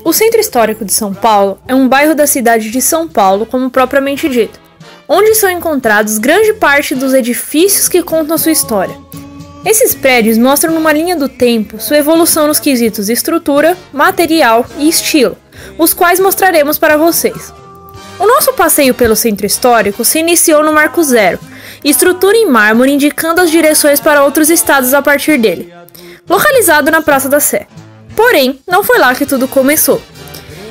O Centro Histórico de São Paulo é um bairro da cidade de São Paulo, como propriamente dito, onde são encontrados grande parte dos edifícios que contam sua história. Esses prédios mostram numa linha do tempo sua evolução nos quesitos estrutura, material e estilo, os quais mostraremos para vocês. O nosso passeio pelo Centro Histórico se iniciou no Marco Zero, estrutura em mármore indicando as direções para outros estados a partir dele, localizado na Praça da Sé. Porém, não foi lá que tudo começou.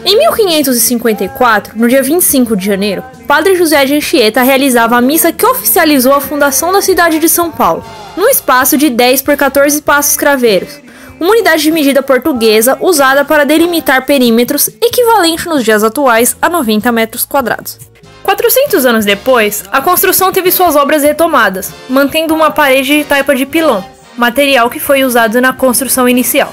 Em 1554, no dia 25 de janeiro, Padre José de Anchieta realizava a missa que oficializou a fundação da cidade de São Paulo, num espaço de 10 por 14 passos craveiros, uma unidade de medida portuguesa usada para delimitar perímetros equivalente nos dias atuais a 90 metros quadrados. 400 anos depois, a construção teve suas obras retomadas, mantendo uma parede de taipa de pilão, material que foi usado na construção inicial.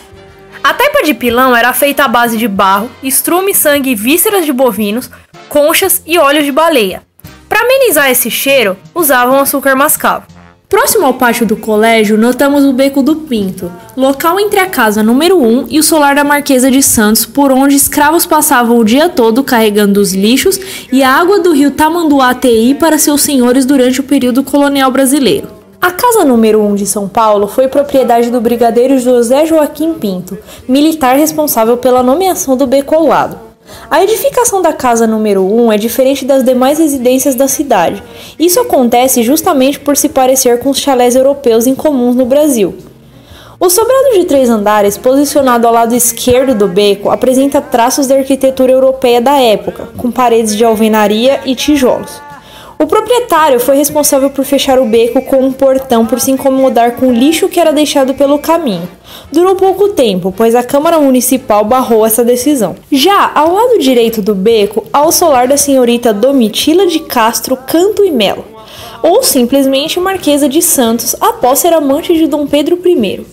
A taipa de pilão era feita à base de barro, estrume, sangue e vísceras de bovinos, conchas e óleo de baleia. Para amenizar esse cheiro, usavam açúcar mascavo. Próximo ao pátio do colégio, notamos o Beco do Pinto, local entre a casa número 1 e o solar da Marquesa de Santos, por onde escravos passavam o dia todo carregando os lixos e a água do rio Tamanduá-Teí para seus senhores durante o período colonial brasileiro. A casa número 1 de São Paulo foi propriedade do brigadeiro José Joaquim Pinto, militar responsável pela nomeação do beco ao lado. A edificação da casa número 1 é diferente das demais residências da cidade. Isso acontece justamente por se parecer com os chalés europeus incomuns no Brasil. O sobrado de 3 andares, posicionado ao lado esquerdo do beco, apresenta traços da arquitetura europeia da época, com paredes de alvenaria e tijolos. O proprietário foi responsável por fechar o beco com um portão por se incomodar com o lixo que era deixado pelo caminho. Durou pouco tempo, pois a Câmara Municipal barrou essa decisão. Já ao lado direito do beco, há o solar da senhorita Domitila de Castro Canto e Melo, ou simplesmente Marquesa de Santos, após ser amante de Dom Pedro I.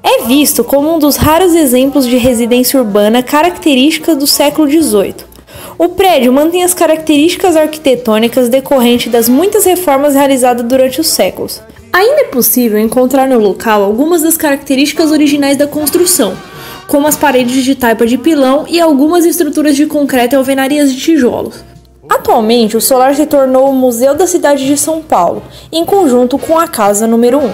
É visto como um dos raros exemplos de residência urbana característica do século XVIII. O prédio mantém as características arquitetônicas decorrentes das muitas reformas realizadas durante os séculos. Ainda é possível encontrar no local algumas das características originais da construção, como as paredes de taipa de pilão e algumas estruturas de concreto e alvenarias de tijolos. Atualmente, o solar se tornou o Museu da Cidade de São Paulo, em conjunto com a casa número 1.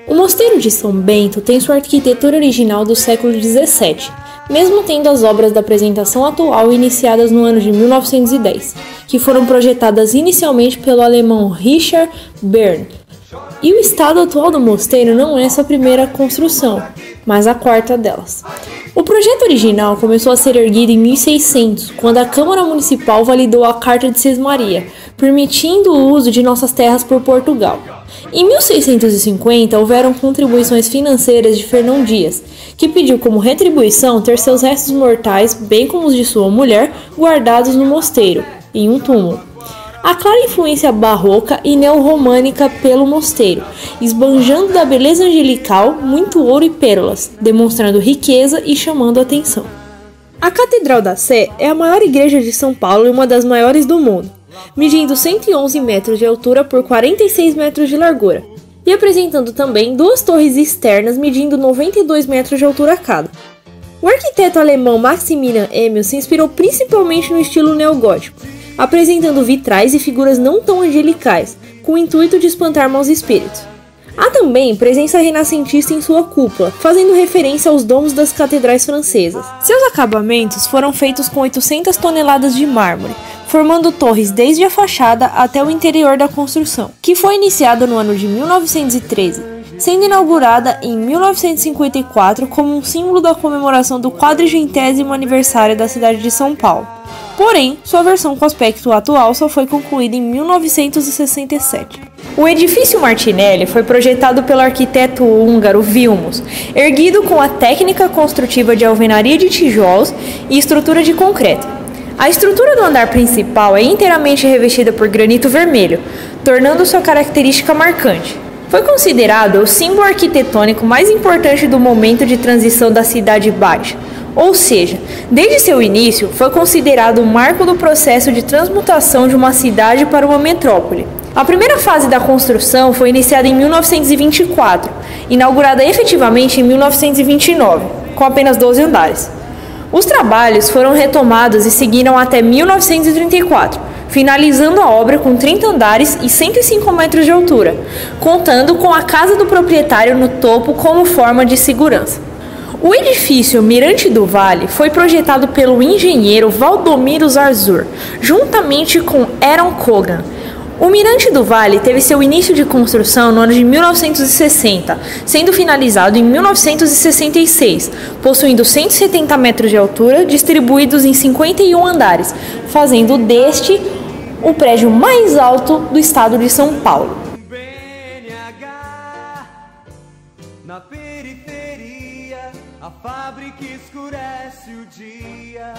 O Mosteiro de São Bento tem sua arquitetura original do século XVII, mesmo tendo as obras da apresentação atual iniciadas no ano de 1910, que foram projetadas inicialmente pelo alemão Richard Bern. E o estado atual do mosteiro não é sua primeira construção, mas a quarta delas. O projeto original começou a ser erguido em 1600, quando a Câmara Municipal validou a Carta de Sesmaria, permitindo o uso de nossas terras por Portugal. Em 1650, houveram contribuições financeiras de Fernão Dias, que pediu como retribuição ter seus restos mortais, bem como os de sua mulher, guardados no mosteiro, em um túmulo. Há clara influência barroca e neorromânica pelo mosteiro, esbanjando da beleza angelical muito ouro e pérolas, demonstrando riqueza e chamando a atenção. A Catedral da Sé é a maior igreja de São Paulo e uma das maiores do mundo, medindo 111 metros de altura por 46 metros de largura, e apresentando também 2 torres externas medindo 92 metros de altura cada. O arquiteto alemão Maximilian Emil se inspirou principalmente no estilo neogótico, apresentando vitrais e figuras não tão angelicais, com o intuito de espantar maus espíritos. Há também presença renascentista em sua cúpula, fazendo referência aos domos das catedrais francesas. Seus acabamentos foram feitos com 800 toneladas de mármore, formando torres desde a fachada até o interior da construção, que foi iniciada no ano de 1913, sendo inaugurada em 1954 como um símbolo da comemoração do 400º aniversário da cidade de São Paulo. Porém, sua versão com aspecto atual só foi concluída em 1967. O edifício Martinelli foi projetado pelo arquiteto húngaro Vilmos, erguido com a técnica construtiva de alvenaria de tijolos e estrutura de concreto. A estrutura do andar principal é inteiramente revestida por granito vermelho, tornando sua característica marcante. Foi considerado o símbolo arquitetônico mais importante do momento de transição da Cidade Baixa, ou seja, desde seu início foi considerado o marco do processo de transmutação de uma cidade para uma metrópole. A primeira fase da construção foi iniciada em 1924, inaugurada efetivamente em 1929, com apenas 12 andares. Os trabalhos foram retomados e seguiram até 1934, finalizando a obra com 30 andares e 105 metros de altura, contando com a casa do proprietário no topo como forma de segurança. O edifício Mirante do Vale foi projetado pelo engenheiro Valdomiro Zarzur, juntamente com Aaron Cogan. O Mirante do Vale teve seu início de construção no ano de 1960, sendo finalizado em 1966, possuindo 170 metros de altura, distribuídos em 51 andares, fazendo deste o prédio mais alto do estado de São Paulo. Na periferia, a fábrica escurece o dia.